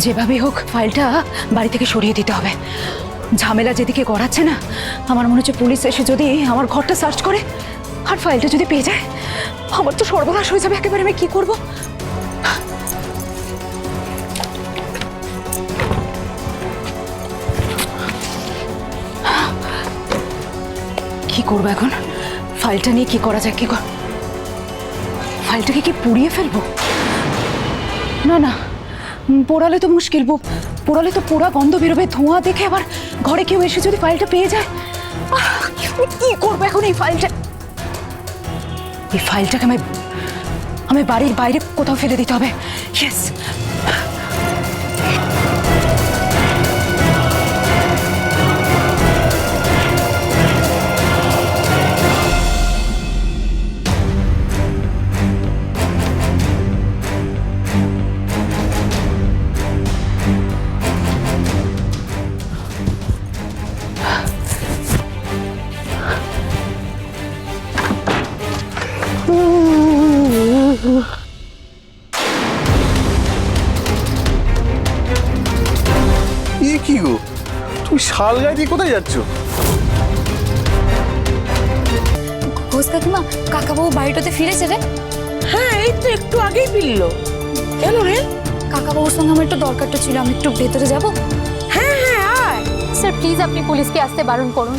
যেভাবেই হোক ফাইলটা বাড়ি থেকে সরিয়ে দিতে হবে। ঝামেলা যেদিকে গড়াচ্ছে না, আমার মনে হচ্ছে পুলিশ এসে যদি আমার ঘরটা সার্চ করে আর ফাইলটা যদি পেয়ে যায়, আমার তো সর্বনাশ হয়ে যাবে একেবারে। আমি কি করব? কি করবো এখন? ফাইলটা নিয়ে কি করা যায়? ফাইলটাকে কি পুড়িয়ে ফেলবো? না না, পোড়ালে তো মুশকিল। পোড়ালে তো পোড়া গন্ধ বেরোবে, ধোঁয়া দেখে আবার ঘরে কেউ এসে যদি ফাইলটা পেয়ে যায়, কি করবো এখন? এই ফাইলটাকে আমি বাড়ির বাইরে কোথাও ফেলে দিতে হবে। ইয়েস। কি গো, তুমি শাল গায়ে দিয়ে কোথায় যাচ্ছ? ঘোষ কাকিমা, কাকাবাবু বাড়িটাতে ফিরেছে রে? হ্যাঁ, এই তো একটু আগেই ফিরলো। কেন রে? কাকাবাবুর সঙ্গে আমার একটু দরকারটা ছিল, আমি একটু ভেতরে যাব। হ্যাঁ হ্যাঁ, আয়। স্যার প্লিজ আপনি পুলিশকে আসতে বারণ করুন।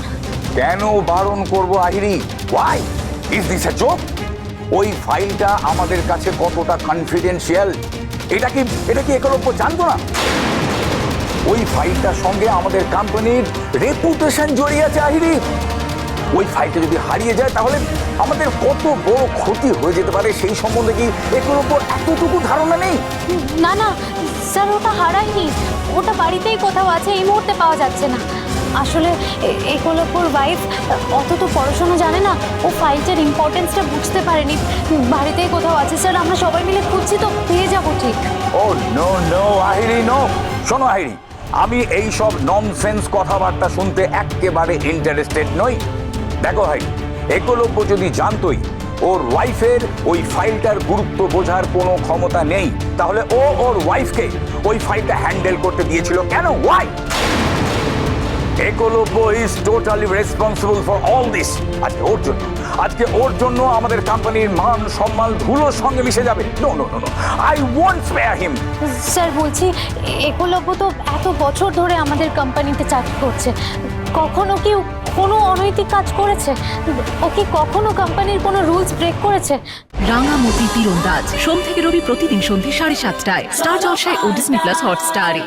কেন বারণ করব Ahiri? Why is this a joke? ওই ফাইলটা আমাদের কাছে কতটা কনফিডেন্সিয়াল এটা কি একলব্য জানতো না? ওই ফাইলটার সঙ্গে আমাদের কোম্পানির রেপুটেশন জড়িয়ে আছে আহিরি। ওই ফাইলটা যদি হারিয়ে যায় তাহলে আমাদের কত বড় ক্ষতি হয়ে যেতে পারে সেই সম্বন্ধে কি একলব্য এতটুকু ধারণা নেই? না না স্যার, ওটা হারায়নি, ওটা বাড়িতেই কোথাও আছে, এই মুহূর্তে পাওয়া যাচ্ছে না। আসলে একলব্যর ওয়াইফ অত তো পড়াশোনা জানে না, ও ফাইলটার ইম্পর্টেন্সটা বুঝতে পারেনি। বাড়িতেই কোথাও আছে স্যার, আমরা সবাই মিলে খুঁজছি তো, পেয়ে যাবো ঠিক। ও নো নো আহিরি, নো। শোনো আহিরি, আমি এই সব ননসেন্স কথাবার্তা শুনতে একেবারে ইন্টারেস্টেড নই। দেখো ভাই, একলব্য যদি জানতোই ওর ওয়াইফের ওই ফাইলটার গুরুত্ব বোঝার কোনো ক্ষমতা নেই, তাহলে ও ওর ওয়াইফকে ওই ফাইলটা হ্যান্ডেল করতে দিয়েছিল কেন? Why? Eklavya is totally responsible for all this. আজকে ওর জন্য আমাদের কোম্পানির মান সম্মান ধুলোর সঙ্গে মিশে যাবে। No no no no, I won't spare him. Sir বলছি, একলব্য তো এত বছর ধরে আমাদের কোম্পানিতে চাকরি করছে, কখনো কি কোনো অনৈতিক কাজ করেছে? ও কি কখনো কোম্পানির কোনো রুলস ব্রেক করেছে? রাঙামতি তীরন্দাজ সোম থেকে রবি প্রতিদিন সন্ধ্যে 7:30টায় স্টার জলসায় ও ডিজনি প্লাস হটস্টারে।